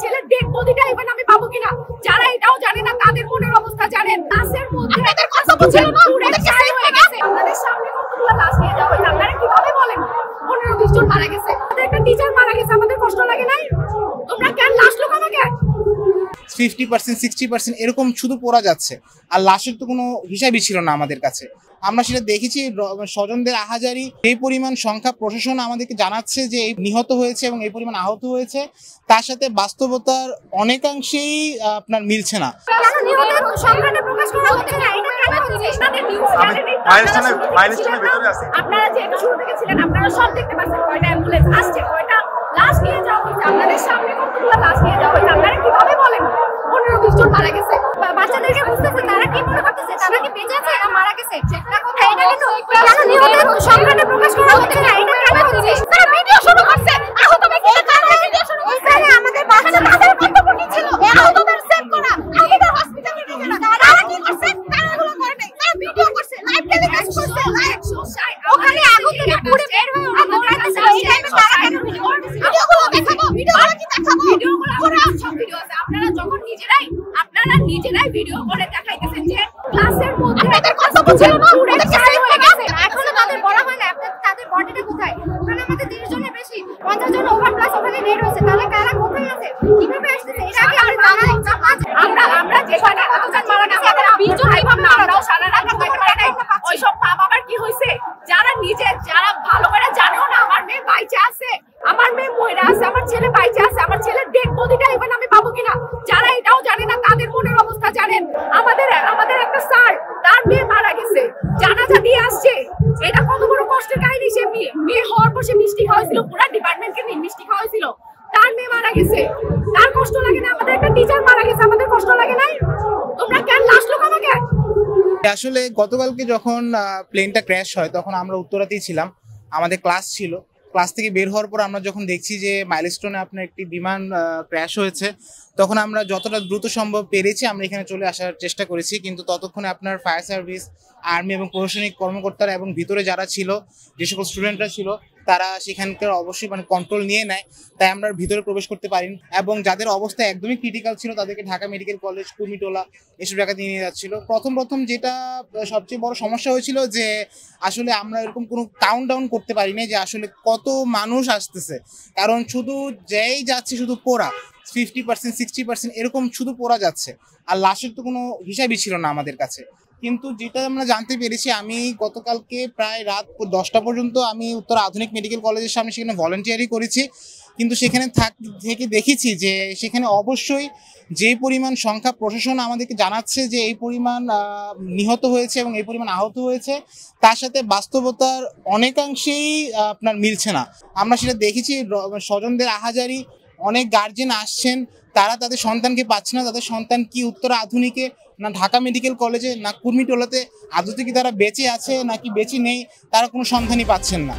ছেলের ডেড বডিটা ইভেন আমি পাবো কিনা, যারা এটাও জানে না তাদের মনের অবস্থা জানেন। লাশের মধ্যে আপনাদের কত ছিল না, পুরো চাই হয়ে গেছে। আমাদের সামনে কতগুলো লাশ নিয়ে যাওয়া হয়েছে, আপনারা কিভাবে বলেন 15-20 জন মারা গেছে, আমাদের একটা টিচার মারা গেছে, আমাদের কষ্ট লাগে নাই? তোমরা কেন লাশ লুকানো কেন? 50% 60% এরকম শুধু পড়া যাচ্ছে, আর লাশের তো কোনো হিসাবই ছিল না আমাদের কাছে। আমরা সেটা দেখেছি, স্বজনদের আহাজারি, এই পরিমাণ সংখ্যা প্রশাসন আমাদেরকে জানাচ্ছে যে এই নিহত হয়েছে এবং এই পরিমাণ আহত হয়েছে, তার সাথে বাস্তবতার অনেকাংশেই আপনার মিলছে না। আপনারা যে শুরু থেকে ছিলেন, আপনারা সব দেখতে পাচ্ছেন কয়টা অ্যাম্বুলেন্স আসছে, কয়টা লাশ নিয়ে যাওয়া হয়েছে, আপনাদের সামনে কতগুলো লাশ নিয়ে যাওয়া হয়েছে, আপনারা কিভাবে বলেন 15-20 জন মারা গেছে? বাচ্চাদেরকে বুঝতেছে তারা কি মনে করতেছে, তারা কি বেঁচে আছে না মারা গেছে? এটা কিন্তু কেন নিহতের সংখ্যাটা প্রকাশ করা হচ্ছে না? এটা কেন হচ্ছে? তারা ভিডিও শুরু করছে, আহত ব্যক্তিদের কারণে ভিডিও শুরু করছে। আমাদের বাচ্চা তাদের কর্তব্য কি ছিল? আহতদের সেভ করা, আহতদের হসপিটালে নিয়ে যাওয়া। তারা কি করছে? তারা এগুলো করে নাই, তারা ভিডিও করছে, লাইভ টেলিকাস্ট করছে, লাইভ ওখানে আগুনে পুড়ে বের হয়ে আমাদের কাছে এই টাইমে তারা কেন ভিডিওগুলো দেখাবো? ভিডিওগুলো কি দেখাবো? ভিডিওগুলো পুরো সব ভিডিও আছে। আপনারা যখন নিজেরাই ভিডিও করে দেখাইতেছেন যে ক্লাসের মধ্যে আপনাদের কতটুকু ছিল না, পুরো চাই হয়ে গেছে। এখনো তাদের বলা হয় না তাদের বডিটা কোথায়? ওখানে আমাদের 30 জনের বেশি, 50 জন ওভার প্লাস ওখানে ডেড হয়েছে, তাহলে কারা কোথায় আছে, কিভাবে আসছে? এটা কি আমরা যে কয়টা কতজন মারা গেছে, আমরা 20 জন ভাবলাম না, আমরাও সারা রাত কইতে পারি নাই। ওই সব মা বাবার কি হইছে, যারা ভালো করে জানেও না আমার মেয়ে বাইচা আছে, আমার মেয়ে মহিলা আছে, আমার ছেলে বাইচা আছে, আমার ছেলের ডেড বডিটা ইভেন আমি পাবো কিনা, যারা এটাও জানে না তাদের মনের অবস্থা জানেন। আমাদের একটা স্যার, তার মেয়ে মারা গেছে, জানাজা দিয়ে আসছে, এটা কত বড় কষ্টের কাহিনী। সে মেয়ে হওয়ার পর সে মিষ্টি খাওয়াইছিল, পুরো ডিপার্টমেন্টকে নিয়ে মিষ্টি খাওয়াইছিল, তার মেয়ে মারা গেছে, তার কষ্ট লাগে না? আমাদের একটা টিচার মারা গেছে, আমাদের কষ্ট লাগে নাই? তোমরা কেন লাশ লুকানো কেন? আসলে গতকালকে যখন প্লেনটা ক্র্যাশ হয় তখন আমরা উত্তরাতেই ছিলাম, আমাদের ক্লাস ছিল। ক্লাস থেকে বের হওয়ার পর আমরা যখন দেখছি যে মাইলস্টোনে আপনার একটি বিমান ক্র্যাশ হয়েছে, তখন আমরা যতটা দ্রুত সম্ভব পেরেছি আমরা এখানে চলে আসার চেষ্টা করেছি, কিন্তু ততক্ষণে আপনার ফায়ার সার্ভিস, আর্মি এবং প্রশাসনিক কর্মকর্তারা এবং ভিতরে যারা ছিল, যে সকল স্টুডেন্টরা ছিল, তারা সেখানকার অবশ্যই কন্ট্রোল নিয়ে নেয়, তাই আমরা ভিতরে প্রবেশ করতে পারিনি। এবং যাদের অবস্থা একদমই ক্রিটিক্যাল ছিল তাদেরকে ঢাকা মেডিকেল কলেজ, কুর্মিটোলা এসব জায়গাতে নিয়ে যাচ্ছিল। প্রথম যেটা সবচেয়ে বড় সমস্যা হয়েছিল যে আসলে আমরা এরকম কোনো কাউন্ট ডাউন করতে পারিনি যে আসলে কত মানুষ আসতেছে, কারণ শুধু যেই যাচ্ছে শুধু পোড়া, 50% 60% এরকম শুধু পড়া যাচ্ছে, আর লাশের তো কোনো হিসাবই ছিল না আমাদের কাছে। কিন্তু যেটা আমরা জানতে পেরেছি, আমি গতকালকে প্রায় রাত 10টা পর্যন্ত আমি উত্তর আধুনিক মেডিকেল কলেজের সামনে সেখানে ভলেন্টিয়ারি করেছি, কিন্তু সেখানে থেকে দেখেছি যে সেখানে অবশ্যই যে পরিমাণ সংখ্যা প্রশাসন আমাদেরকে জানাচ্ছে যে এই পরিমাণ নিহত হয়েছে এবং এই পরিমাণ আহত হয়েছে, তার সাথে বাস্তবতার অনেকাংশেই আপনার মিলছে না। আমরা সেটা দেখেছি, স্বজনদের আহাজারি, অনেক গার্জেন আসছেন, তারা তাদের সন্তানকে পাচ্ছে না, তাদের সন্তান কি উত্তর আধুনিকে না ঢাকা মেডিকেল কলেজে না কুর্মিটোলাতে আদৌ কি তারা বেঁচে আছে নাকি বেঁচে নেই, তারা কোনো সন্ধানই পাচ্ছেন না।